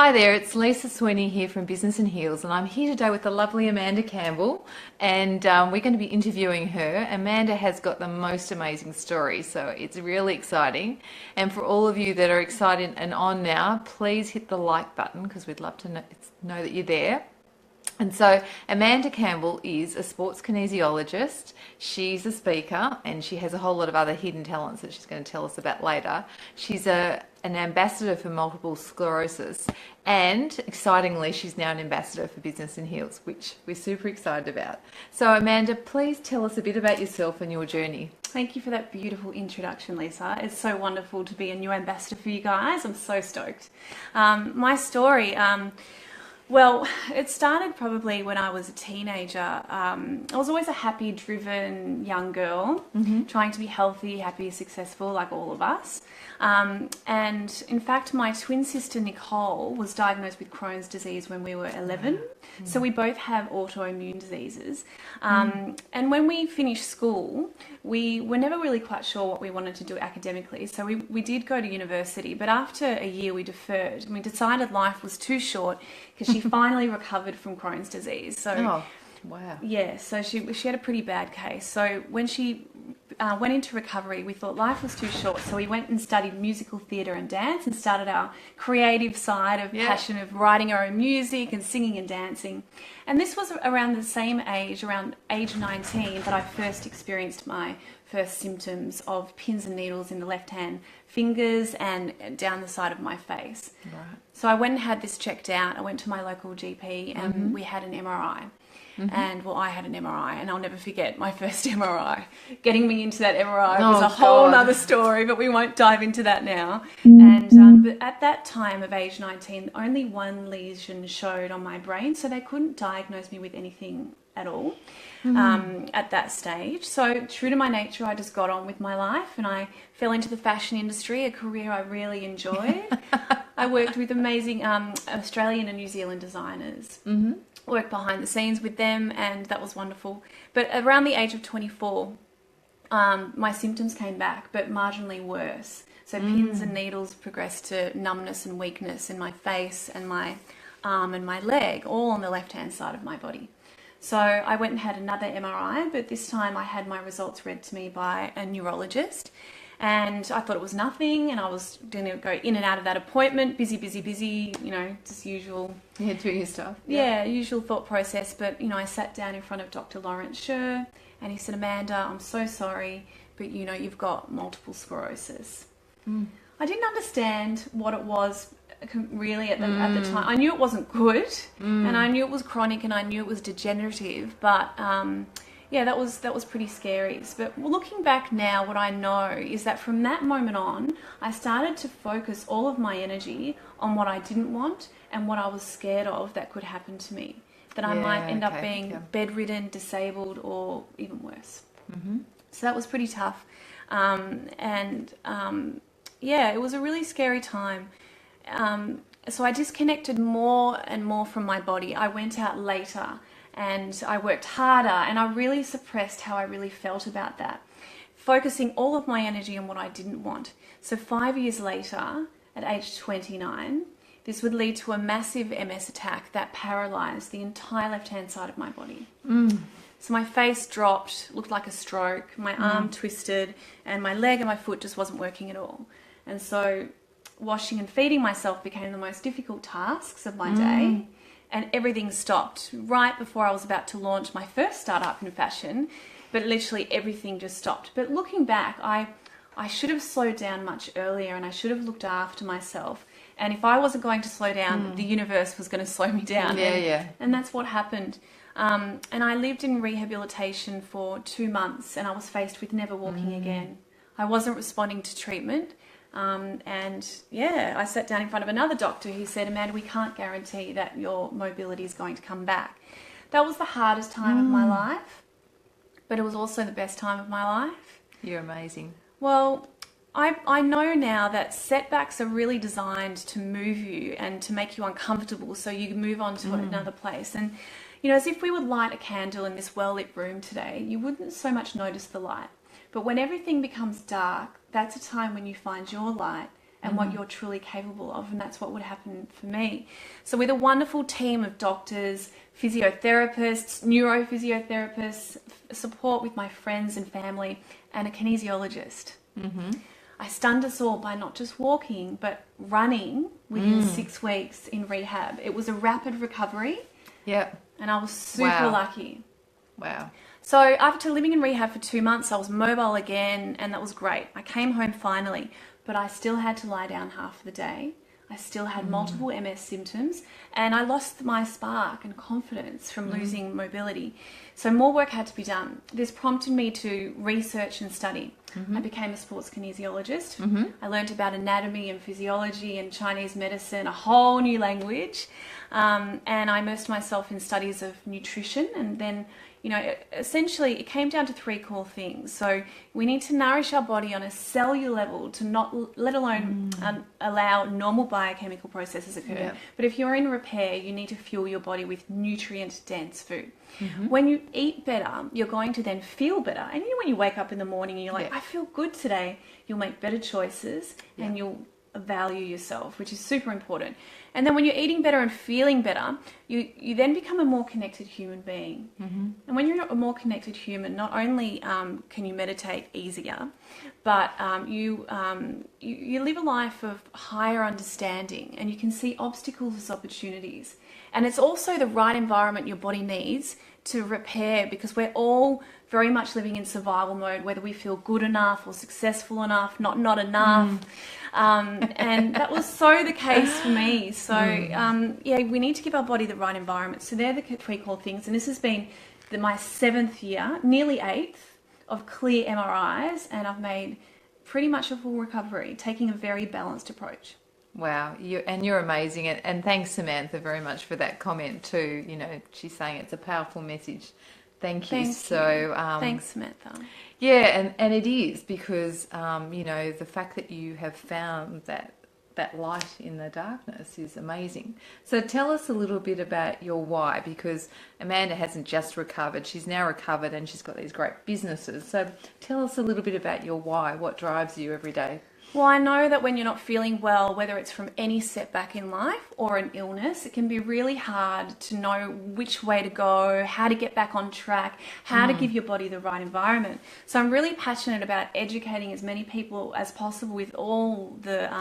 Hi there, it's Lisa Sweeney here from Business and Heels, and I'm here today with the lovely Amanda Campbell, and we're going to be interviewing her. Amanda has got the most amazing story, so it's really exciting. And for all of you that are excited and on now, please hit the like button because we'd love to know that you're there. And so Amanda Campbell is a sports kinesiologist. She's a speaker and she has a whole lot of other hidden talents that she's going to tell us about later. She's an ambassador for multiple sclerosis, and excitingly, she's now an ambassador for Business and Heels, which we're super excited about. So Amanda, please tell us a bit about yourself and your journey. Thank you for that beautiful introduction, Lisa. It's so wonderful to be a new ambassador for you guys. I'm so stoked. My story, well, it started probably when I was a teenager. I was always a happy, driven young girl, trying to be healthy, happy, successful, like all of us. And in fact, my twin sister Nicole was diagnosed with Crohn's disease when we were 11. So we both have autoimmune diseases. And when we finished school, we were never really quite sure what we wanted to do academically. So we did go to university, but after a year we deferred and we decided life was too short because she finally recovered from Crohn's disease. So, Oh, wow. yeah, so she had a pretty bad case. So when she went into recovery, we thought life was too short. So we went and studied musical theatre and dance and started our creative side of passion of writing our own music and singing and dancing. And this was around the same age, around age 19, that I first experienced my first symptoms of pins and needles in the left hand fingers and down the side of my face. Right. So I went and had this checked out. I went to my local GP and we had an MRI. And well, I had an MRI, and I'll never forget my first MRI. Getting me into that MRI was a whole other story, but we won't dive into that now. And but at that time of age 19, only one lesion showed on my brain, so they couldn't diagnose me with anything at all at that stage. So true to my nature, I just got on with my life, and I fell into the fashion industry, a career I really enjoyed. I worked with amazing Australian and New Zealand designers. Worked behind the scenes with them, and that was wonderful. But around the age of 24, my symptoms came back, but marginally worse. So pins and needles progressed to numbness and weakness in my face and my arm and my leg, all on the left-hand side of my body. So I went and had another MRI, but this time I had my results read to me by a neurologist. And I thought it was nothing, and I was going to go in and out of that appointment, busy, you know, just usual. Yeah, doing your stuff. Yeah, usual thought process. But, you know, I sat down in front of Dr. Lawrence Scher, and he said, Amanda, I'm so sorry, but, you know, you've got multiple sclerosis. I didn't understand what it was really at the time. I knew it wasn't good, and I knew it was chronic, and I knew it was degenerative, but yeah, that was pretty scary. But looking back now, what I know is that from that moment on, I started to focus all of my energy on what I didn't want and what I was scared of that could happen to me. That I might end up being bedridden, disabled, or even worse. So that was pretty tough. Yeah, it was a really scary time. So I disconnected more and more from my body. I went out later and I worked harder, and I really suppressed how I really felt about that, focusing all of my energy on what I didn't want. So 5 years later, at age 29, this would lead to a massive MS attack that paralyzed the entire left-hand side of my body. So my face dropped, looked like a stroke, my arm twisted, and my leg and my foot just wasn't working at all. And so washing and feeding myself became the most difficult tasks of my day. And everything stopped right before I was about to launch my first startup in fashion, but literally everything just stopped. But looking back, I should have slowed down much earlier, and I should have looked after myself. And if I wasn't going to slow down, the universe was going to slow me down. And that's what happened. And I lived in rehabilitation for 2 months, and I was faced with never walking again. I wasn't responding to treatment. And yeah, I sat down in front of another doctor who said, Amanda, we can't guarantee that your mobility is going to come back. That was the hardest time of my life, but it was also the best time of my life. You're amazing. Well, I know now that setbacks are really designed to move you and to make you uncomfortable so you move on to another place. And, you know, as if we would light a candle in this well-lit room today, you wouldn't so much notice the light. But when everything becomes dark, that's a time when you find your light and what you're truly capable of, and that's what would happen for me. So with a wonderful team of doctors, physiotherapists, neurophysiotherapists, support with my friends and family, and a kinesiologist. I stunned us all by not just walking, but running within 6 weeks in rehab. It was a rapid recovery. Yep. And I was super lucky. Wow. So after living in rehab for 2 months, I was mobile again, and that was great. I came home finally, but I still had to lie down half of the day. I still had multiple MS symptoms, and I lost my spark and confidence from losing mobility. So more work had to be done. This prompted me to research and study. I became a sports kinesiologist. I learned about anatomy and physiology and Chinese medicine, a whole new language. And I immersed myself in studies of nutrition, and then essentially it came down to 3 core things. So we need to nourish our body on a cellular level to not, let alone allow normal biochemical processes occur. Yeah. But if you're in repair, you need to fuel your body with nutrient-dense food. When you eat better, you're going to then feel better. And when you wake up in the morning and you're like, I feel good today, you'll make better choices and you'll value yourself, which is super important. And then when you're eating better and feeling better, you then become a more connected human being. And when you're a more connected human, not only can you meditate easier, but you live a life of higher understanding, and you can see obstacles as opportunities. And it's also the right environment your body needs to repair, because we're all very much living in survival mode, whether we feel good enough or successful enough, not enough. And that was so the case for me. So we need to give our body the right environment. So they're the 3 core things. And this has been my 7th year, nearly 8th, of clear MRIs, and I've made pretty much a full recovery, taking a very balanced approach. Wow, you're amazing, and thanks Samantha very much for that comment too. She's saying it's a powerful message. Thank you. Thanks, Samantha. Yeah, and it is, because the fact that you have found that light in the darkness is amazing. So tell us a little bit about your why, because Amanda hasn't just recovered, she's now recovered and she's got these great businesses. So tell us a little bit about your why, what drives you every day. Well, I know that when you're not feeling well, whether it's from any setback in life or an illness, it can be really hard to know which way to go, how to get back on track, how to give your body the right environment. So I'm really passionate about educating as many people as possible with all the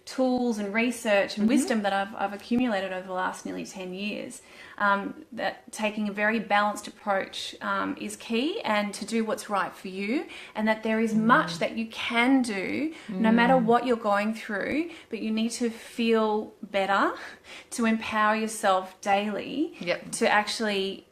tools and research and wisdom that I've accumulated over the last nearly 10 years. That taking a very balanced approach is key, and to do what's right for you, and that there is much that you can do no matter what you're going through, but you need to feel better, to empower yourself daily, to actually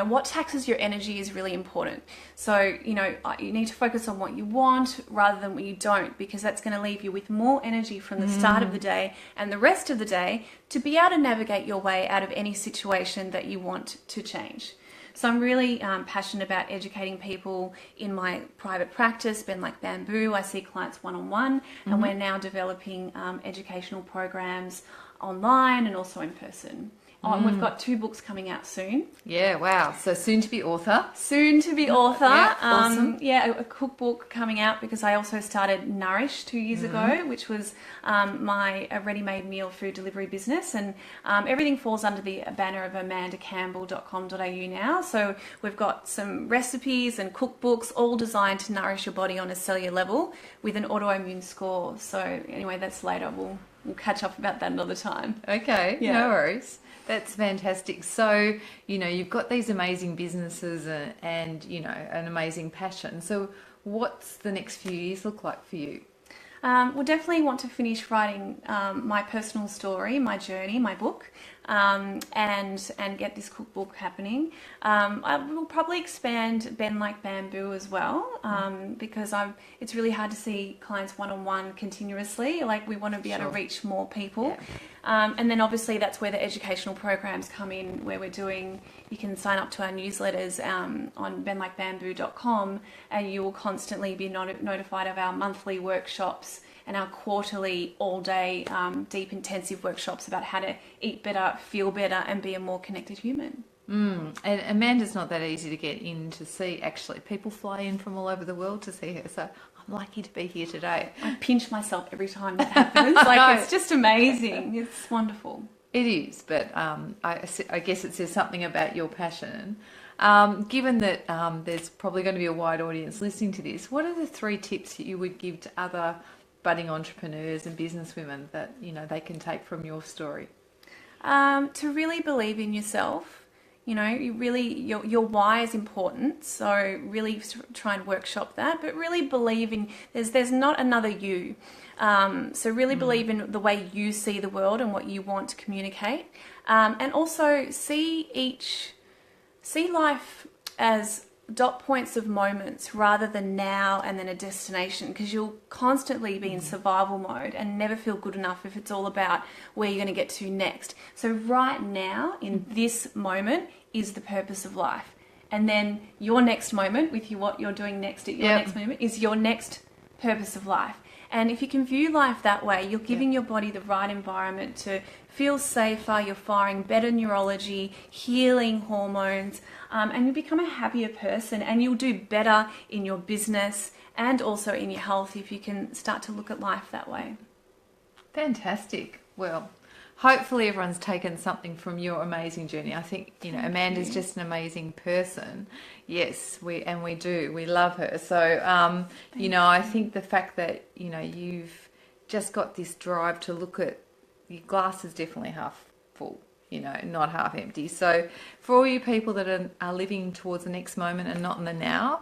what taxes your energy is really important. So, you need to focus on what you want rather than what you don't, because that's going to leave you with more energy from the start of the day and the rest of the day to be able to navigate your way out of any situation that you want to change. So I'm really passionate about educating people in my private practice, BendLikeBamboo. I see clients one-on-one, and we're now developing educational programs online and also in person. And we've got 2 books coming out soon. Yeah, wow. So soon to be author. Soon to be author. Yeah, awesome. A cookbook coming out, because I also started Nourish 2 years ago, which was my ready-made meal food delivery business. And everything falls under the banner of amandacampbell.com.au now. So we've got some recipes and cookbooks all designed to nourish your body on a cellular level with an autoimmune score. So anyway, that's later. We'll catch up about that another time. Okay, no worries. That's fantastic. So, you've got these amazing businesses and an amazing passion. So what's the next few years look like for you? We'll definitely want to finish writing my personal story, my journey, my book, and get this cookbook happening. I will probably expand BendLikeBamboo as well, because it's really hard to see clients one-on-one continuously. Like, we want to be able to reach more people. And then obviously that's where the educational programs come in, where you can sign up to our newsletters on BendLikeBamboo.com, and you will constantly be notified of our monthly workshops and our quarterly all-day deep intensive workshops about how to eat better, feel better, and be a more connected human. And Amanda's not that easy to get in to see, actually. People fly in from all over the world to see her, so I'm lucky to be here today. I pinch myself every time that happens. Like, it's just amazing. It's wonderful. It is, but I guess it says something about your passion. Given that there's probably going to be a wide audience listening to this, what are the 3 tips that you would give to other budding entrepreneurs and businesswomen that, you know, they can take from your story? To really believe in yourself. You know, your why is important. So really try and workshop that, but really believe in there's not another you. So really believe in the way you see the world and what you want to communicate, and also see life as dot points of moments rather than now and then a destination, because you'll constantly be in survival mode and never feel good enough if it's all about where you're going to get to next. So right now, in this moment, is the purpose of life. And then your next moment with what you're doing next at your next moment is your next purpose of life. And if you can view life that way, you're giving your body the right environment to feel safer, you're firing better neurology, healing hormones, and you become a happier person, and you'll do better in your business and also in your health if you can start to look at life that way. Fantastic. Well, hopefully everyone's taken something from your amazing journey. I think, you know, Amanda's just an amazing person. Yes, we do. We love her. So, you know, I think the fact that, you know, you've just got this drive to look at your glass is definitely half full, you know, not half empty. So for all you people that are living towards the next moment and not in the now,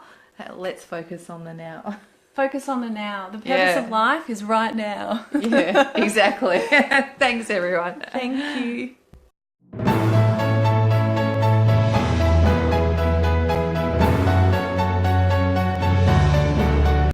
let's focus on the now. Focus on the now. The purpose of life is right now. Yeah, exactly. Thanks, everyone. Thank you.